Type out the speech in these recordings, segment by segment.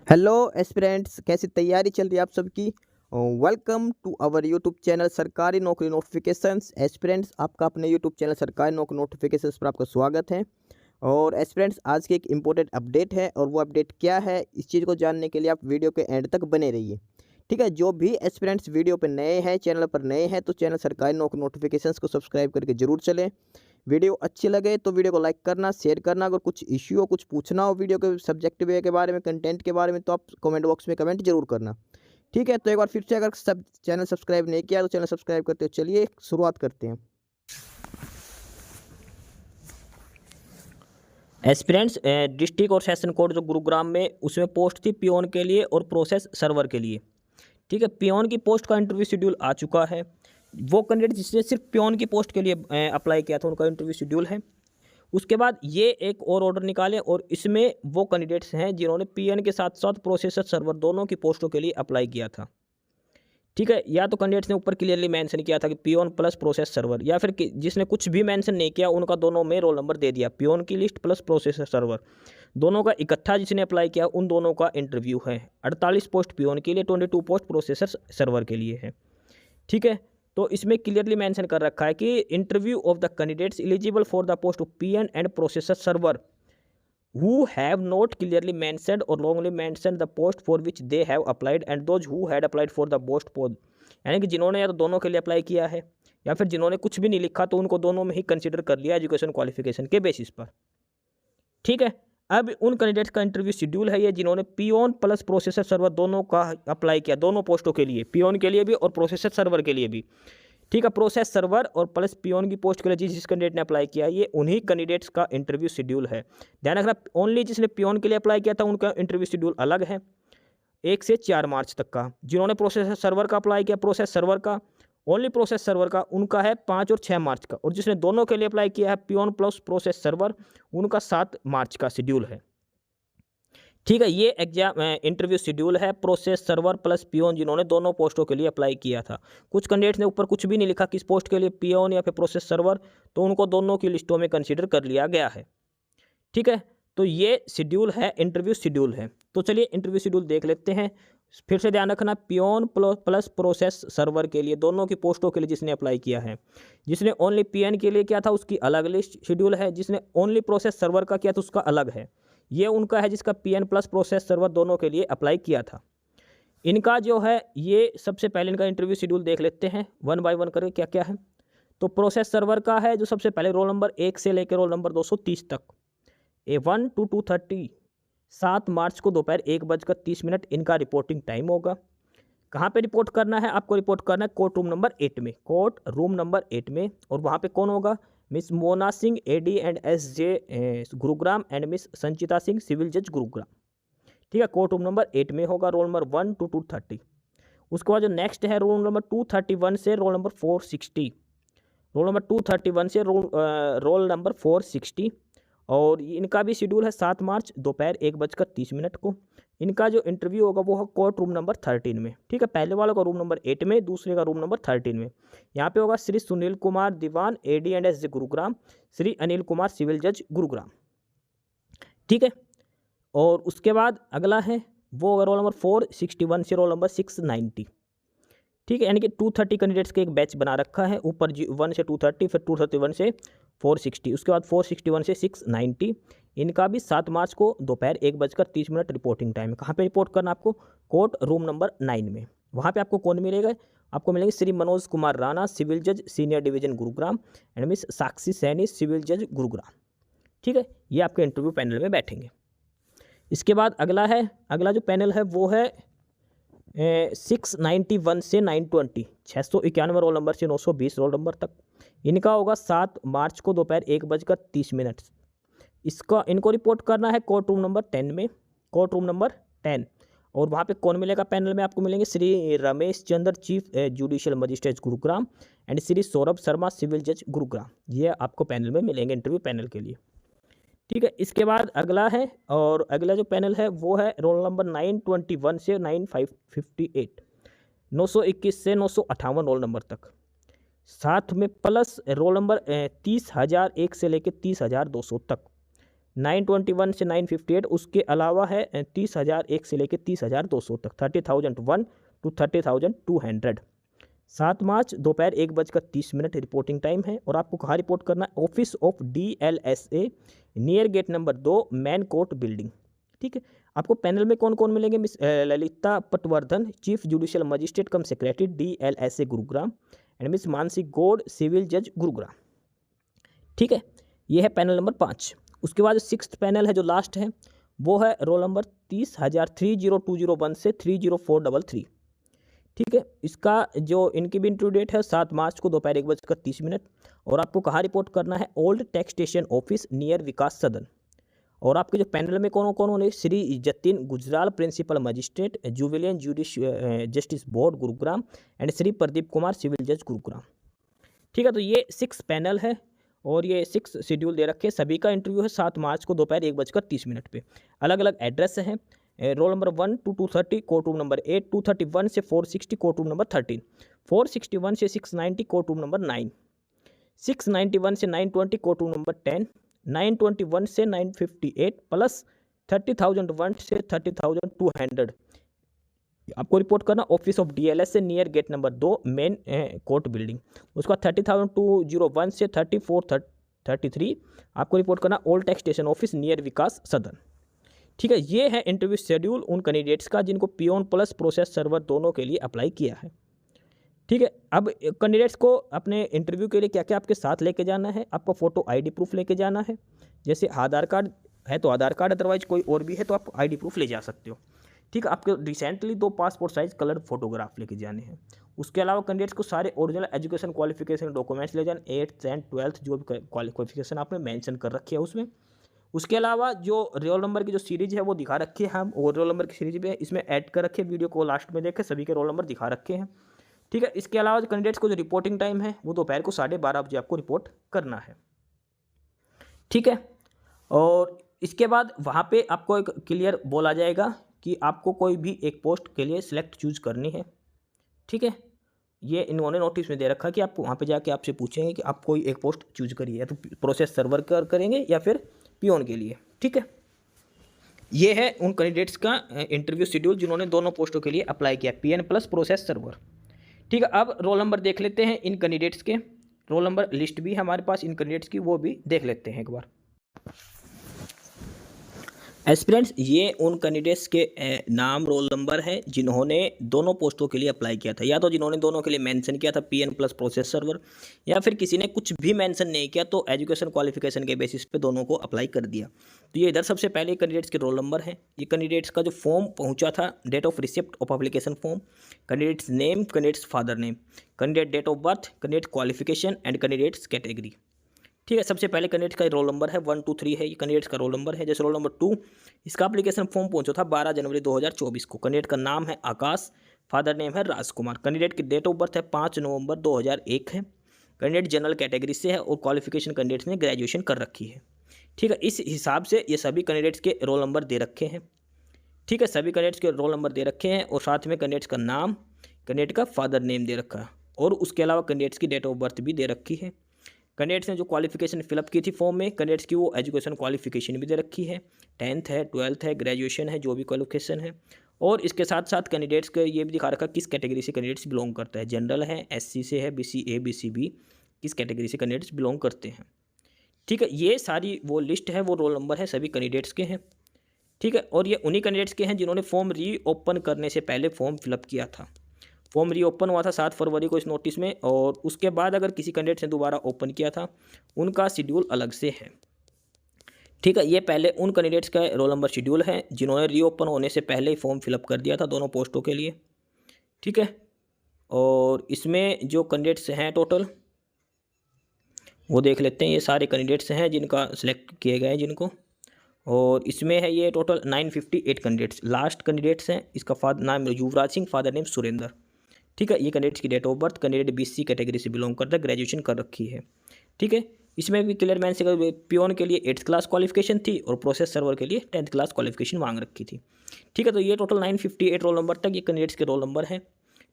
Hello aspirants, कैसी तैयारी चल रही है आप सबकी। Welcome to our YouTube channel Sarkari Naukri notifications. Aspirants, आपका अपने YouTube channel Sarkari Naukri notifications पर आपका स्वागत है। और एस्पिरेंट्स, आज की एक इम्पोर्टेंट अपडेट है और वो अपडेट क्या है, इस चीज़ को जानने के लिए आप वीडियो के एंड तक बने रहिए। ठीक है, जो भी एस्पिरेंट्स वीडियो पर नए हैं, चैनल पर नए हैं, तो चैनल सरकारी नौकरी नोटिफिकेशंस को सब्सक्राइब करके जरूर चलें। वीडियो अच्छी लगे तो वीडियो को लाइक करना, शेयर करना। अगर कुछ इश्यू हो, कुछ पूछना हो वीडियो के सब्जेक्ट वे के बारे में, कंटेंट के बारे में, तो आप कमेंट बॉक्स में कमेंट जरूर करना। ठीक है, तो एक बार फिर से, अगर सब चैनल सब्सक्राइब नहीं किया तो चैनल सब्सक्राइब करते हो। चलिए शुरुआत करते हैं। एस्पिरेंट्स, डिस्ट्रिक्ट और सेशन कोड जो गुरुग्राम में, उसमें पोस्ट थी पियोन के लिए और प्रोसेस सर्वर के लिए। ठीक है, पियोन की पोस्ट का इंटरव्यू शेड्यूल आ चुका है। वो कैंडिडेट जिसने सिर्फ पियोन की पोस्ट के लिए अप्लाई किया था, उनका इंटरव्यू शेड्यूल है। उसके बाद ये एक और ऑर्डर निकाले और इसमें वो कैंडिडेट्स हैं जिन्होंने पीएन के साथ साथ प्रोसेसर सर्वर दोनों की पोस्टों के लिए अप्लाई किया था। ठीक है, या तो कैंडिडेट्स ने ऊपर क्लियरली मेंशन किया था कि पियोन प्लस प्रोसेस सर्वर, या फिर जिसने कुछ भी मेंशन नहीं किया, उनका दोनों में रोल नंबर दे दिया। पियोन की लिस्ट प्लस प्रोसेसर सर्वर दोनों का इकट्ठा जिसने अप्लाई किया, उन दोनों का इंटरव्यू है। 48 पोस्ट पियोन के लिए, 22 पोस्ट प्रोसेसर सर्वर के लिए है। ठीक है, तो इसमें क्लियरली मेंशन कर रखा है कि interview of the candidates eligible for the post of PN and processor server who have not clearly mentioned or wrongly mentioned the post for which they have applied and those who had applied for the post post, यानी कि जिन्होंने या तो दोनों के लिए apply किया है या फिर जिन्होंने कुछ भी नहीं लिखा, तो उनको दोनों में ही कंसिडर कर लिया एजुकेशन क्वालिफिकेशन के बेसिस पर। ठीक है, अब उन कैंडिडेट्स का इंटरव्यू शेड्यूल है ये जिन्होंने पियोन प्लस प्रोसेसर सर्वर दोनों का अप्लाई किया, दोनों पोस्टों के लिए, पियोन के लिए भी और प्रोसेसर सर्वर के लिए भी। ठीक है, प्रोसेस सर्वर और प्लस पियोन की पोस्ट के लिए जिस कैंडिडेट ने अप्लाई किया, ये उन्हीं कैंडिडेट्स का इंटरव्यू शेड्यूल है। ध्यान रखना, ओनली जिसने पियोन के लिए अप्लाई किया था उनका इंटरव्यू शेड्यूल अलग है, 1 से 4 मार्च तक का। जिन्होंने प्रोसेस सर्वर का अप्लाई किया, प्रोसेस सर्वर का, ओनली प्रोसेस सर्वर का, उनका है 5 और 6 मार्च का। और जिसने दोनों के लिए अप्लाई किया है, पियोन प्लस प्रोसेस सर्वर, उनका 7 मार्च का शेड्यूल है। ठीक है, ये एग्जाम इंटरव्यू शेड्यूल है प्रोसेस सर्वर प्लस पियोन जिन्होंने दोनों पोस्टों के लिए अप्लाई किया था। कुछ कैंडिडेट्स ने ऊपर कुछ भी नहीं लिखा किस पोस्ट के लिए, पियोन या फिर प्रोसेस सर्वर, तो उनको दोनों की लिस्टों में कंसीडर कर लिया गया है। ठीक है, तो ये शेड्यूल है, इंटरव्यू शेड्यूल है। तो चलिए इंटरव्यू शेड्यूल देख लेते हैं। फिर से ध्यान रखना, पियोन प्लस प्रोसेस सर्वर के लिए दोनों की पोस्टों के लिए जिसने अप्लाई किया है, जिसने ओनली पीएन के लिए किया था उसकी अलग लिस्ट शेड्यूल है, जिसने ओनली प्रोसेस सर्वर का किया था उसका अलग है। ये उनका है जिसका पीएन प्लस प्रोसेस सर्वर दोनों के लिए अप्लाई किया था। इनका जो है, ये सबसे पहले इनका इंटरव्यू शेड्यूल देख लेते हैं वन बाय वन करके क्या क्या है। तो प्रोसेस सर्वर का है जो सबसे पहले रोल नंबर 1 से लेकर रोल नंबर 230 तक, A1 to 230, 7 मार्च को दोपहर 1:30 इनका रिपोर्टिंग टाइम होगा। कहाँ पे रिपोर्ट करना है आपको? रिपोर्ट करना है कोर्ट रूम नंबर 8 में, कोर्ट रूम नंबर 8 में। और वहाँ पे कौन होगा? Miss Mona Singh AD and SJ Gurugram and miss Sanchita Singh civil जज गुरुग्राम। ठीक है, कोर्ट रूम नंबर 8 में होगा, रोल नंबर 1 to 230। उसके बाद जो नेक्स्ट है रोल नंबर 231 से रोल नंबर 460, रोल नंबर 231 से रोल नंबर 460। और इनका भी शेड्यूल है 7 मार्च दोपहर 1:30 को। इनका जो इंटरव्यू होगा वो है कोर्ट रूम नंबर 13 में। ठीक है, पहले वाले का रूम नंबर 8 में, दूसरे का रूम नंबर 13 में। यहाँ पे होगा Shri Sunil Kumar Dewan AD and SJ Gurugram, Shri Anil Kumar civil जज गुरुग्राम। ठीक है, और उसके बाद अगला है वो रोल नंबर 461 से रोल नंबर 690। ठीक है, यानी कि 230 कैंडिडेट्स के एक बैच बना रखा है, ऊपर 1 से 230, फिर 231 से 460, उसके बाद 461 से 690। इनका भी 7 मार्च को दोपहर 1:30 रिपोर्टिंग टाइम है। कहाँ पे रिपोर्ट करना आपको? कोर्ट रूम नंबर 9 में। वहाँ पे आपको कौन मिलेगा? आपको मिलेंगे श्री मनोज कुमार राणा सिविल जज senior division Gurugram and miss Sakshi Saini civil जज गुरुग्राम। ठीक है, ये आपके इंटरव्यू पैनल में बैठेंगे। इसके बाद अगला जो पैनल है वो है 691 से 920, 691 रोल नंबर से 920 रोल नंबर तक। इनका होगा 7 मार्च को दोपहर 1:30। इनको रिपोर्ट करना है कोर्ट रूम नंबर 10 में, कोर्ट रूम नंबर 10। और वहाँ पे कौन मिलेगा पैनल में? आपको मिलेंगे Shri Ramesh Chandra chief judicial magistrate Gurugram and Shri Saurabh Sharma civil जज गुरुग्राम। ये आपको पैनल में मिलेंगे इंटरव्यू पैनल के लिए। ठीक है, इसके बाद अगला है, और अगला जो पैनल है वो है रोल नंबर 921 से 958, 921 से 958 रोल नंबर तक। साथ में प्लस रोल नंबर 30,001 से लेकर 30,200 तक। 921 से 958, उसके अलावा है 30,001 से लेकर 30,200 तक, 30,001 टू 30,200। 7 मार्च दोपहर 1:30 रिपोर्टिंग टाइम है। और आपको कहाँ रिपोर्ट करना है? Office of DLSA near gate number 2 main court building. ठीक है। आपको पैनल में कौन कौन मिलेंगे? Miss Lalita Patwardhan, chief judicial magistrate cum secretary DLSA Gurugram, and miss Mansi Gaur, civil जज गुरुग्राम। ठीक है, ये है पैनल नंबर 5। उसके बाद 6th पैनल है जो लास्ट है, वो है रोल नंबर 30,201 से 30433। ठीक है, इसका जो इनकी भी इंटरव्यू डेट है 7 मार्च को दोपहर 1:30। और आपको कहाँ रिपोर्ट करना है? Old tax station office near Vikas सदन। और आपके जो पैनल में कौन कौन होने? Shri Jatin Gujral, principal magistrate जुवेलियन justice board Gurugram, and Shri Pradeep Kumar, civil जज गुरुग्राम। ठीक है, तो ये 6 पैनल है और ये 6 शेड्यूल दे रखे हैं। सभी का इंटरव्यू है 7 मार्च को दोपहर 1:30 पे। अलग अलग एड्रेस हैं। Roll number 1 to 230 court room number 8, 231 से 460 कोर्ट रूम नंबर 13, 461 से 690 कोर्ट रूम नंबर 9, 691 से 920 कोर्ट रूम नंबर 10, 921 से 958 प्लस 30,001 से 30,200। आपको रिपोर्ट करना ऑफिस ऑफ DLS से near gate number 2 main court building. उसका 30,201 से 3433 आपको रिपोर्ट करना old tax station office near Vikas Sadan. ठीक है, ये है इंटरव्यू शेड्यूल उन कैंडिडेट्स का जिनको पियोन प्लस प्रोसेस सर्वर दोनों के लिए अप्लाई किया है। ठीक है, अब कैंडिडेट्स को अपने इंटरव्यू के लिए क्या क्या आपके साथ लेके जाना है? आपको फोटो ID प्रूफ लेके जाना है। जैसे आधार कार्ड है तो आधार कार्ड, अदरवाइज कोई और भी है तो आप ID प्रूफ ले जा सकते हो। ठीक है, आपके recently 2 passport size colour photograph लेके जाने हैं। उसके अलावा कैंडिडेट्स को सारे ओरिजिनल एजुकेशन क्वालिफिकेशन डॉक्यूमेंट्स ले जाने, 8th एंड 12th जो भी क्वालिफिकेशन आपने मेंशन कर रखी है उसमें। उसके अलावा जो रोल नंबर की जो सीरीज है वो दिखा रखी है हम, और रोल नंबर की सीरीज में इसमें ऐड कर रखे, वीडियो को लास्ट में देखें, सभी के रोल नंबर दिखा रखे हैं। ठीक है, इसके अलावा कैंडिडेट्स को जो रिपोर्टिंग टाइम है वो दोपहर को 12:30 बजे आपको रिपोर्ट करना है। ठीक है, और इसके बाद वहाँ पे आपको एक क्लियर बोला जाएगा कि आपको कोई भी एक पोस्ट के लिए सिलेक्ट चूज करनी है। ठीक है, ये इन्होंने नोटिस में दे रखा कि आप वहाँ पे जाके आपसे पूछेंगे कि आप कोई एक पोस्ट चूज करिए, या तो प्रोसेस सर्वर करेंगे या फिर पियोन के लिए। ठीक है, ये है उन कैंडिडेट्स का इंटरव्यू शेड्यूल जिन्होंने दोनों पोस्टों के लिए अप्लाई किया, PN प्लस प्रोसेस सर्वर। ठीक है, अब रोल नंबर देख लेते हैं इन कैंडिडेट्स के। रोल नंबर लिस्ट भी है हमारे पास इन कैंडिडेट्स की, वो भी देख लेते हैं एक बार। एस्पिरेंट्स, ये उन कैंडिडेट्स के नाम रोल नंबर है जिन्होंने दोनों पोस्टों के लिए अप्लाई किया था, या तो जिन्होंने दोनों के लिए मेंशन किया था PN प्लस प्रोसेस सर्वर, या फिर किसी ने कुछ भी मेंशन नहीं किया तो एजुकेशन क्वालिफिकेशन के बेसिस पे दोनों को अप्लाई कर दिया। तो ये इधर सबसे पहले कैंडिडेट्स के रोल नंबर है। ये कैंडिडेट्स का जो फॉर्म पहुँचा था, date of receipt of application form, candidates name, candidates father name, candidate date of birth, candidate qualification and candidates category. ठीक है, सबसे पहले कैंडिडेट का रोल नंबर है 1 2 3 है, ये कैंडिडेट्स का रोल नंबर है। जैसे रोल नंबर 2, इसका एप्लीकेशन फॉर्म पहुंचा था 12 जनवरी 2024 को। कैंडिडेट का नाम है आकाश, फादर नेम है राजकुमार, कैंडिडेट की डेट ऑफ बर्थ है 5 नवंबर 2001 है। कैंडिडेट जनरल कैटेगरी से है और क्वालिफिकेशन कैंडिडेट्स ने ग्रेजुएशन कर रखी है। ठीक है, इस हिसाब से ये सभी कैंडिडेट्स के रोल नंबर दे रखे हैं। ठीक है, सभी कैंडिडेट्स के रोल नंबर दे रखे हैं और साथ में कैंडिडेट्स का नाम, कैंडिडेट का फादर नेम दे रखा है, और उसके अलावा कैंडिडेट्स की डेट ऑफ बर्थ भी दे रखी है। कैंडिडेट्स ने जो क्वालिफिकेशन फिलअप की थी फॉर्म में, कैंडिडेट्स की वो एजुकेशन क्वालिफिकेशन भी दे रखी है, 10th है, 12th है, ग्रेजुएशन है, जो भी क्वालिफिकेशन है। और इसके साथ साथ कैंडिडेट्स का ये भी दिखा रखा किस कैटेगरी से कैंडिडेट्स बिलोंग करता है, जनरल है, SC से है, BCA BCB, किस कैटेगरी से कैंडिडेट्स बिलोंग करते हैं। ठीक है, ये सारी वो लिस्ट है, वो रोल नंबर है, सभी कैंडिडेट्स के हैं। ठीक है, और ये उन्हीं कैंडिडेट्स के हैं जिन्होंने फॉर्म रीओपन करने से पहले फॉर्म फिलअप किया था। फॉर्म रीओपन हुआ था 7 फरवरी को इस नोटिस में, और उसके बाद अगर किसी कैंडिडेट ने दोबारा ओपन किया था उनका शेड्यूल अलग से है। ठीक है, ये पहले उन कैंडिडेट्स का रोल नंबर शेड्यूल है जिन्होंने रीओपन होने से पहले ही फॉर्म फिलअप कर दिया था दोनों पोस्टों के लिए। ठीक है, और इसमें जो कैंडिडेट्स हैं टोटल वो देख लेते हैं। ये सारे कैंडिडेट्स हैं जिनका सिलेक्ट किए गए हैं जिनको, और इसमें है ये टोटल 958 कैंडिडेट्स। लास्ट कैंडिडेट्स हैं, इसका फादर नाम युवराज सिंह, फादर नेम सुरेंद्र। ठीक है, ये कैंडिडेट्स की date of birth, candidate BC category से बिलोंग करता है, ग्रेजुएशन कर रखी है। ठीक है, इसमें भी क्लियर मैंने से पियोन के लिए 8th क्लास क्वालिफिकेशन थी और प्रोसेस सर्वर के लिए 10th क्लास क्वालिफिकेशन मांग रखी थी। ठीक है, तो ये टोटल 958 रोल नंबर तक ये कैंडिडेट्स के रोल नंबर हैं।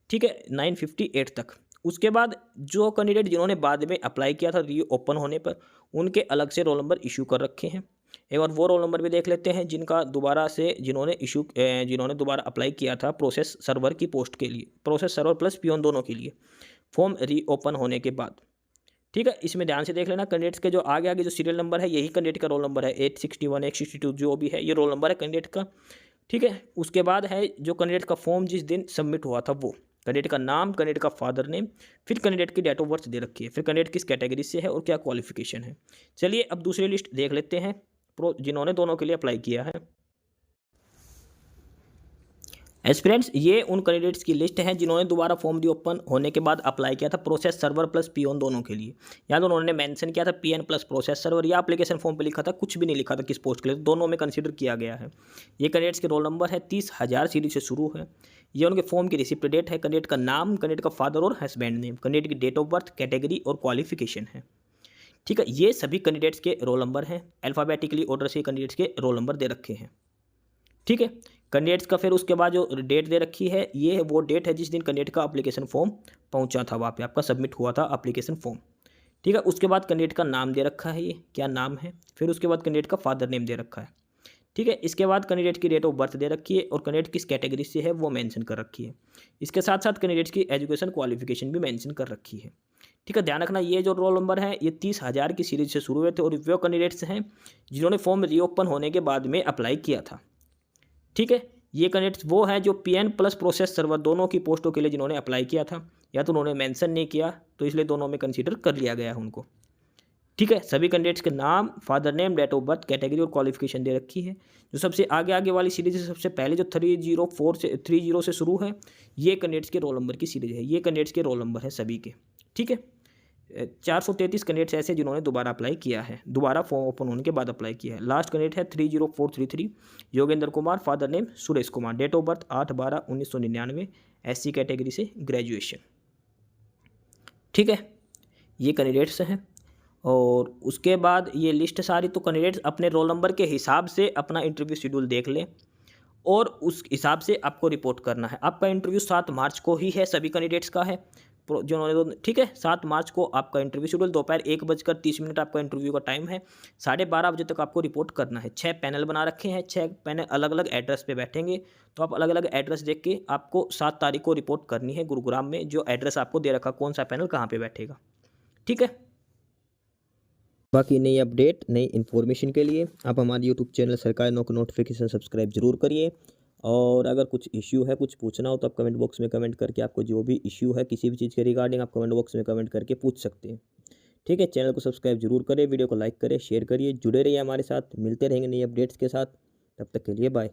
ठीक है, 958 तक। उसके बाद जो कैंडिडेट जिन्होंने बाद में अप्लाई किया था रीओपन होने पर, उनके अलग से रोल नंबर इशू कर रखे हैं। एक बार वो रोल नंबर भी देख लेते हैं जिनका दोबारा से जिन्होंने दोबारा अप्लाई किया था प्रोसेस सर्वर की पोस्ट के लिए, प्रोसेस सर्वर प्लस पियोन दोनों के लिए फॉर्म रीओपन होने के बाद। ठीक है, इसमें ध्यान से देख लेना कैंडिडेट्स के जो आगे जो सीरियल नंबर है यही कैंडिडेट का रोल नंबर है, 861 862 जो भी है ये रोल नंबर है कैंडिडेट का। ठीक है, उसके बाद है जो कैंडिडेट का फॉर्म जिस दिन सबमिट हुआ था वो, कैंडिडेट का नाम, कैंडिडेट का फादर नेम, फिर कैंडिडेट की डेट ऑफ बर्थ दे रखी है, फिर कैंडिडेट किस कैटेगरी से है और क्या क्वालिफिकेशन है। चलिए अब दूसरी लिस्ट देख लेते हैं जिन्होंने दोनों के लिए अप्लाई किया है। एस्पिरेंट्स, ये उन कैंडिडेट्स की लिस्ट है जिन्होंने दोबारा फॉर्म रीओपन होने के बाद अप्लाई किया था प्रोसेस सर्वर प्लस पियोन दोनों के लिए। या तो उन्होंने मेंशन किया था पीएन प्लस प्रोसेस सर्वर, या एप्लीकेशन फॉर्म पे लिखा था, कुछ भी नहीं लिखा था किस पोस्ट के लिए, दोनों में कंसीडर किया गया है। ये कैंडिडेट्स के रोल नंबर है, 30,000 सीरीज से शुरू है। ये उनके फॉर्म की रिसिप्ट डेट है, कैंडिडेट का नाम, कैंडिडेट का फादर और हस्बैंड नेम, कैंडिडेट की डेट ऑफ बर्थ, कैटेगरी और क्वालिफिकेशन है। ठीक है, ये सभी कैंडिडेट्स के रोल नंबर हैं, अल्फ़ाबेटिकली ऑर्डर से कैंडिडेट्स के रोल नंबर दे रखे हैं। ठीक है, कैंडिडेट्स का फिर उसके बाद जो डेट दे रखी है ये वो डेट है जिस दिन कैंडिडेट का एप्लीकेशन फॉर्म पहुंचा था, वहाँ पे आपका सबमिट हुआ था एप्लीकेशन फॉर्म। ठीक है, उसके बाद कैंडिडेट का नाम दे रखा है, ये क्या नाम है, फिर उसके बाद कैंडिडेट का फादर नेम दे रखा है। ठीक है, इसके बाद कैंडिडेट की डेट ऑफ बर्थ दे रखी है और कैंडिडेट किस कैटेगरी से है वो मेंशन कर रखी है। इसके साथ साथ कैंडिडेट की एजुकेशन क्वालिफिकेशन भी मेंशन कर रखी है। ठीक है, ध्यान रखना ये जो रोल नंबर है ये 30,000 की सीरीज से शुरू हुए थे और वो कैंडिडेट्स हैं जिन्होंने फॉर्म रीओपन होने के बाद में अप्लाई किया था। ठीक है, ये कैंडिडेट्स वो हैं जो पीएन प्लस प्रोसेस सर्वर दोनों की पोस्टों के लिए जिन्होंने अप्लाई किया था, या तो उन्होंने मेंशन नहीं किया तो इसलिए दोनों में कंसीडर कर लिया गया है उनको। ठीक है, सभी कैंडिडेट्स के नाम, father name, date of birth, category और क्वालिफिकेशन दे रखी है। जो सबसे आगे वाली सीरीज है, सबसे पहले जो 30 से शुरू है, ये कैंडिडेट्स के रोल नंबर की सीरीज है, ये कैंडिडेट्स के रोल नंबर है सभी के। ठीक है, 433 कैंडिडेट्स ऐसे जिन्होंने दोबारा अप्लाई किया है, दोबारा फॉर्म ओपन होने के बाद अप्लाई किया है। लास्ट कैंडिडेट है 30433 Yogendra Kumar, father name Suresh Kumar, date of birth 8/12/1999, SC category से ग्रेजुएशन। ठीक है, ये कैंडिडेट्स हैं और उसके बाद ये लिस्ट सारी, तो कैंडिडेट्स अपने रोल नंबर के हिसाब से अपना इंटरव्यू शेड्यूल देख लें और उस हिसाब से आपको रिपोर्ट करना है। आपका इंटरव्यू 7 मार्च को ही है, सभी कैंडिडेट्स का है जिन्होंने। ठीक है, 7 मार्च को आपका इंटरव्यू शेड्यूल, दोपहर 1:30 आपका इंटरव्यू का टाइम है, 12:30 बजे तक आपको रिपोर्ट करना है। 6 पैनल बना रखे हैं, 6 पैनल अलग अलग एड्रेस पे बैठेंगे, तो आप अलग अलग एड्रेस देख के आपको 7 तारीख को रिपोर्ट करनी है गुरुग्राम में, जो एड्रेस आपको दे रखा कौन सा पैनल कहाँ पर बैठेगा। ठीक है, बाकी नई अपडेट, नई इन्फॉर्मेशन के लिए आप हमारे यूट्यूब चैनल सरकारी नौकरी नोटिफिकेशन सब्सक्राइब जरूर करिए। और अगर कुछ इश्यू है, कुछ पूछना हो तो आप कमेंट बॉक्स में कमेंट करके, आपको जो भी इश्यू है किसी भी चीज़ के रिगार्डिंग, आप कमेंट बॉक्स में कमेंट करके पूछ सकते हैं। ठीक है, चैनल को सब्सक्राइब जरूर करें, वीडियो को लाइक करें, शेयर करिए, जुड़े रहिए हमारे साथ, मिलते रहेंगे नई अपडेट्स के साथ। तब तक के लिए बाय।